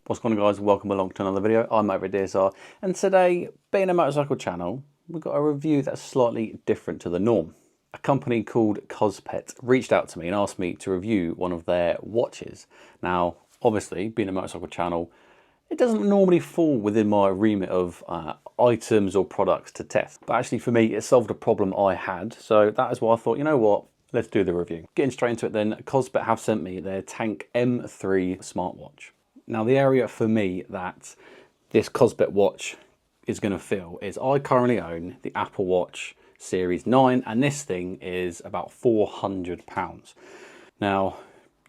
What's going on, guys? Welcome along to another video. I'm over at DSR, and today, being a motorcycle channel, we've got a review that's slightly different to the norm. A company called Kospet reached out to me and asked me to review one of their watches. Now, obviously, being a motorcycle channel, it doesn't normally fall within my remit of items or products to test. But actually, for me, it solved a problem I had. So that is why I thought, you know what? Let's do the review. Getting straight into it then, Kospet have sent me their Tank M3 smartwatch. Now, the area for me that this Kospet watch is going to fill is I currently own the Apple Watch Series 9, and this thing is about £400. Now,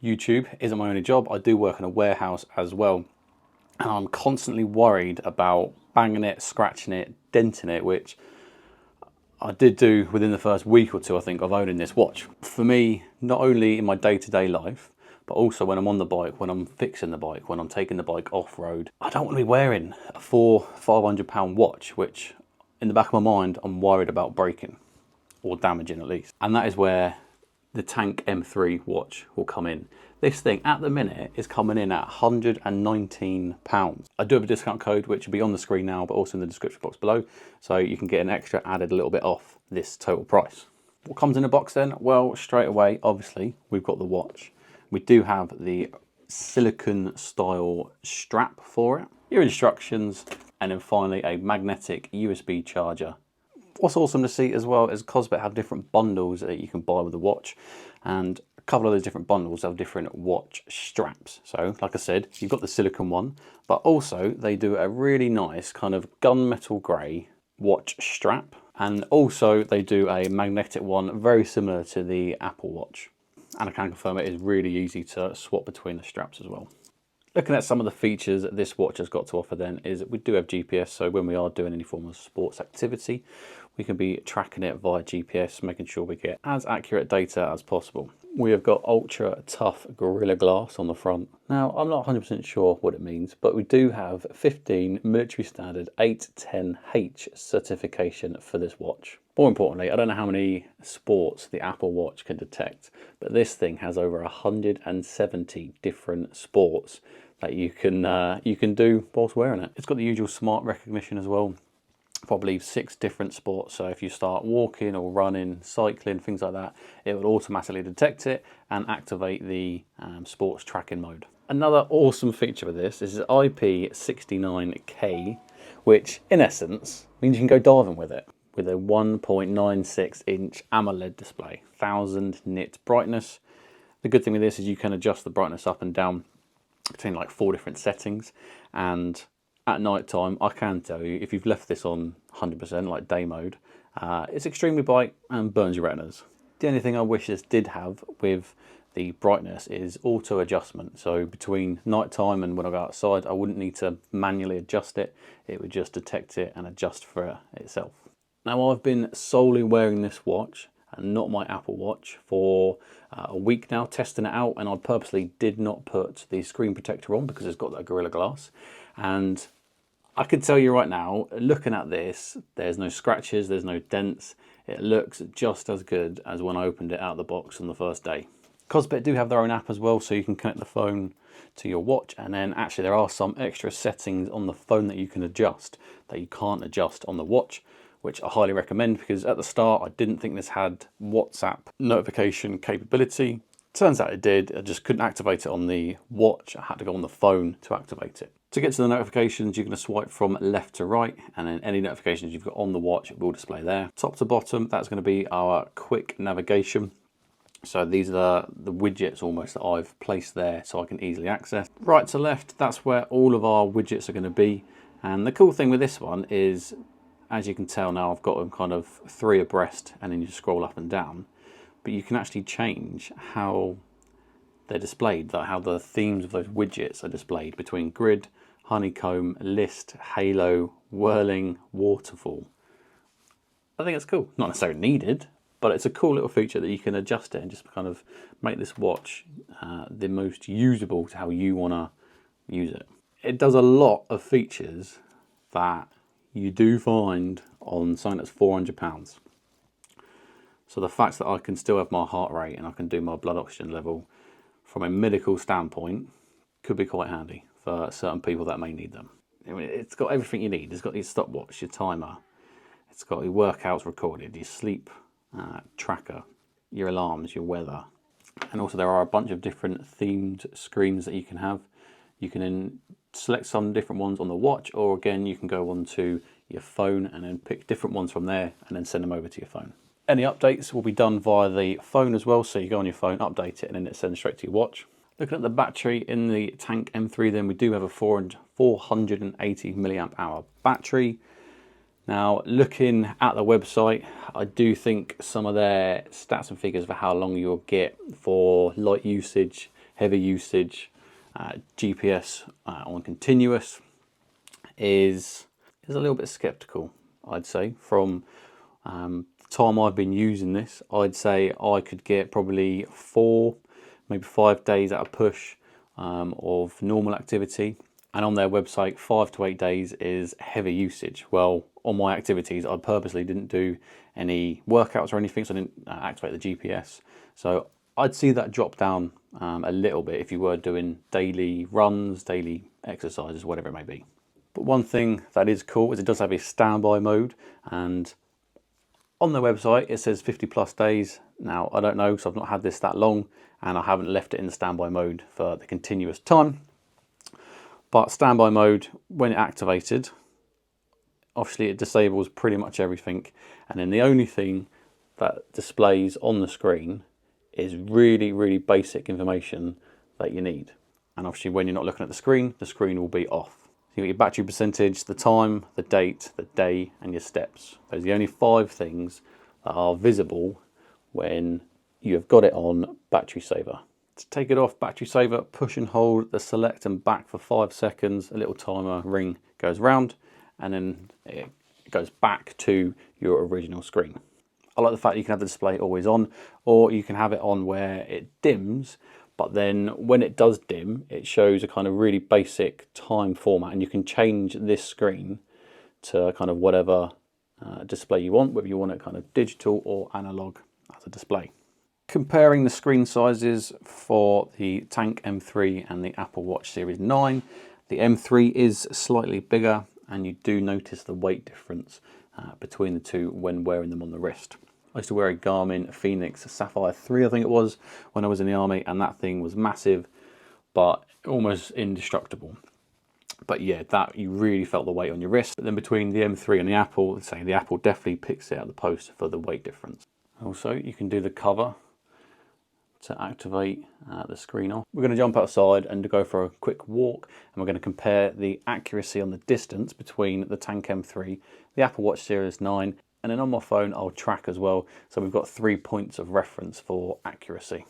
YouTube isn't my only job. I do work in a warehouse as well, and I'm constantly worried about banging it, scratching it, denting it, which I did do within the first week or two, I think, of owning this watch. For me, not only in my day-to-day life, but also when I'm on the bike, when I'm fixing the bike, when I'm taking the bike off-road, I don't want to be wearing a £500 watch, which in the back of my mind, I'm worried about breaking or damaging at least. And that is where the Tank M3 watch will come in. This thing at the minute is coming in at £119. I do have a discount code which will be on the screen now, but also in the description box below, so you can get an extra added a little bit off this total price. What comes in the box then? Well, straight away, obviously, we've got the watch. We do have the silicone style strap for it, your instructions, and then finally a magnetic USB charger. What's awesome to see as well is Kospet have different bundles that you can buy with the watch, and a couple of those different bundles have different watch straps. So like I said, you've got the silicone one, but also they do a really nice kind of gunmetal grey watch strap, and also they do a magnetic one very similar to the Apple Watch. And I can confirm it is really easy to swap between the straps as well. Looking at some of the features that this watch has got to offer then is that we do have GPS, so when we are doing any form of sports activity, we can be tracking it via GPS, making sure we get as accurate data as possible. We have got ultra tough Gorilla Glass on the front. Now, I'm not 100% sure what it means, but we do have 15 military standard 810H certification for this watch. More importantly, I don't know how many sports the Apple Watch can detect, but this thing has over 170 different sports that you can do whilst wearing it. It's got the usual smart recognition as well. I believe 6 different sports, so if you start walking or running, cycling, things like that, it will automatically detect it and activate the sports tracking mode. Another awesome feature of this is IP69K, which in essence means you can go diving with it, with a 1.96 inch AMOLED display, 1000 nit brightness. The good thing with this is you can adjust the brightness up and down between like 4 different settings, and at night time, I can tell you, if you've left this on 100% like day mode, it's extremely bright and burns your retinas. The only thing I wish this did have with the brightness is auto adjustment. So between night time and when I go outside, I wouldn't need to manually adjust it. It would just detect it and adjust for itself. Now, I've been solely wearing this watch and not my Apple Watch for a week now, testing it out, and I purposely did not put the screen protector on because it's got that Gorilla Glass. And I can tell you right now, looking at this, there's no scratches, there's no dents. It looks just as good as when I opened it out of the box on the first day. Kospet do have their own app as well, so you can connect the phone to your watch, and then actually there are some extra settings on the phone that you can adjust that you can't adjust on the watch, which I highly recommend, because at the start I didn't think this had WhatsApp notification capability. Turns out it did. I just couldn't activate it on the watch. I had to go on the phone to activate it. To get to the notifications, you're going to swipe from left to right, and then any notifications you've got on the watch will display there. Top to bottom, that's going to be our quick navigation. So these are the widgets almost that I've placed there so I can easily access. Right to left, that's where all of our widgets are going to be. And the cool thing with this one is, as you can tell now, I've got them kind of 3 abreast, and then you scroll up and down. But you can actually change how they're displayed, how the themes of those widgets are displayed between grid, honeycomb, list, halo, whirling, waterfall. I think it's cool. Not necessarily needed, but it's a cool little feature that you can adjust it and just kind of make this watch the most usable to how you want to use it. It does a lot of features that you do find on something that's £400. So the fact that I can still have my heart rate and I can do my blood oxygen level from a medical standpoint could be quite handy for certain people that may need them. I mean, it's got everything you need. It's got your stopwatch, your timer, it's got your workouts recorded, your sleep tracker, your alarms, your weather. And also there are a bunch of different themed screens that you can have. You can then select some different ones on the watch, or again, you can go onto your phone and then pick different ones from there and then send them over to your phone. Any updates will be done via the phone as well. So you go on your phone, update it, and then it sends straight to your watch. Looking at the battery in the Tank M3, then we do have a 480 milliamp hour battery. Now, looking at the website, I do think some of their stats and figures for how long you'll get for light usage, heavy usage, GPS on continuous is a little bit skeptical, I'd say. From the time I've been using this, I'd say I could get probably 4, maybe 5 days at a push of normal activity. And on their website, 5 to 8 days is heavy usage. Well, on my activities, I purposely didn't do any workouts or anything, so I didn't activate the GPS. So I'd see that drop down a little bit if you were doing daily runs, daily exercises, whatever it may be. But one thing that is cool is it does have a standby mode, and on their website it says 50 plus days. Now, I don't know, because I've not had this that long and I haven't left it in the standby mode for the continuous time. But standby mode, when activated, obviously it disables pretty much everything, and then the only thing that displays on the screen is really, really basic information that you need. And obviously when you're not looking at the screen will be off. So you got your battery percentage, the time, the date, the day, and your steps. Those are the only 5 things that are visible when you have got it on battery saver. To take it off battery saver, push and hold the select and back for 5 seconds. A little timer ring goes round, and then it goes back to your original screen. I like the fact you can have the display always on, or you can have it on where it dims, but then when it does dim, it shows a kind of really basic time format, and you can change this screen to kind of whatever display you want, whether you want it kind of digital or analog as a display. Comparing the screen sizes for the Tank M3 and the Apple Watch Series 9, the M3 is slightly bigger, and you do notice the weight difference between the two when wearing them on the wrist. I used to wear a Garmin Phoenix Sapphire 3, I think it was, when I was in the army, and that thing was massive, but almost indestructible. But yeah, that you really felt the weight on your wrist. But then between the M3 and the Apple, I'd say the Apple definitely picks it out of the post for the weight difference. Also, you can do the cover to activate the screen off. We're going to jump outside and go for a quick walk, and we're going to compare the accuracy on the distance between the Tank M3, the Apple Watch Series 9, and then on my phone I'll track as well, so we've got 3 points of reference for accuracy.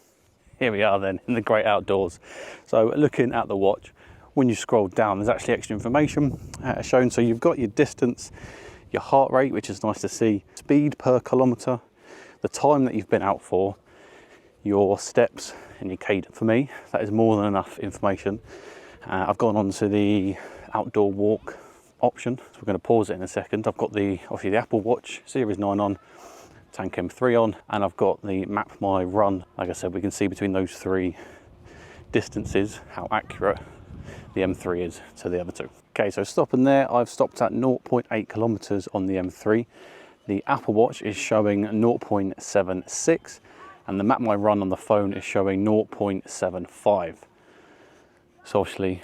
Here we are then in the great outdoors. So looking at the watch, when you scroll down there's actually extra information shown. So you've got your distance, your heart rate, which is nice to see, speed per kilometre, the time that you've been out for, your steps and your cadence. For me, that is more than enough information. I've gone on to the outdoor walk option, so we're going to pause it in a second. I've got obviously the Apple Watch Series 9 on, Tank M3 on, and I've got the Map My Run. Like I said, we can see between those 3 distances how accurate the M3 is to the other 2. Okay, so stopping there, I've stopped at 0.8 kilometers on the M3. The Apple Watch is showing 0.76. and the Map My Run on the phone is showing 0.75. So obviously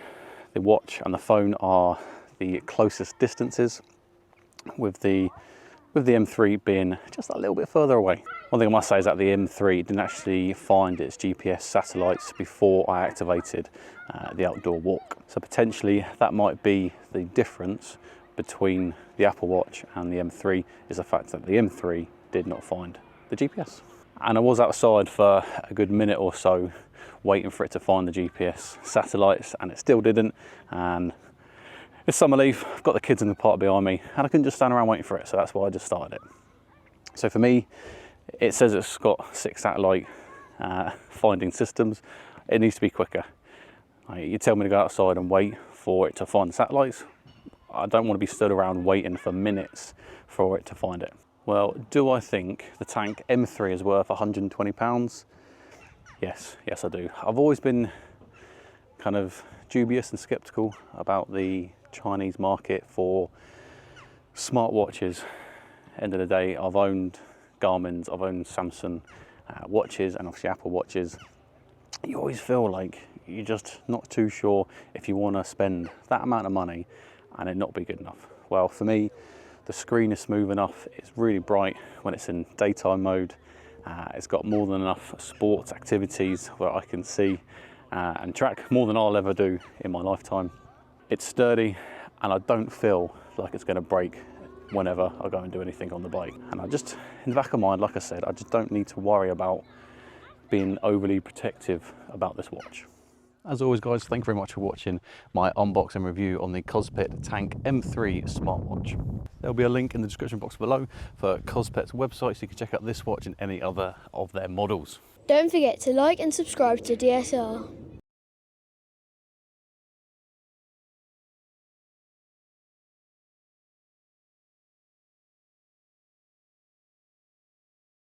the watch and the phone are the closest distances, with the M3 being just a little bit further away. One thing I must say is that the M3 didn't actually find its GPS satellites before I activated the outdoor walk. So potentially that might be the difference between the Apple Watch and the M3, is the fact that the M3 did not find the GPS. And I was outside for a good minute or so waiting for it to find the GPS satellites, and it still didn't. And it's summer leave, I've got the kids in the park behind me, and I couldn't just stand around waiting for it, so that's why I just started it. So for me, it says it's got 6 satellite finding systems. It needs to be quicker. You tell me to go outside and wait for it to find the satellites. I don't want to be stood around waiting for minutes for it to find it. Well, do I think the Tank M3 is worth £120? Yes, I do. I've always been kind of dubious and skeptical about the Chinese market for smartwatches. End of the day, I've owned Garmin's, I've owned Samsung watches, and obviously Apple watches. You always feel like you're just not too sure if you want to spend that amount of money and it not be good enough. Well, for me, the screen is smooth enough, it's really bright when it's in daytime mode. It's got more than enough sports activities where I can see and track more than I'll ever do in my lifetime. It's sturdy and I don't feel like it's going to break whenever I go and do anything on the bike. And I just, in the back of my mind, like I said, I just don't need to worry about being overly protective about this watch. As always, guys, thank you very much for watching my unboxing review on the Kospet Tank M3 smartwatch. There'll be a link in the description box below for Kospet's website so you can check out this watch and any other of their models. Don't forget to like and subscribe to DSR.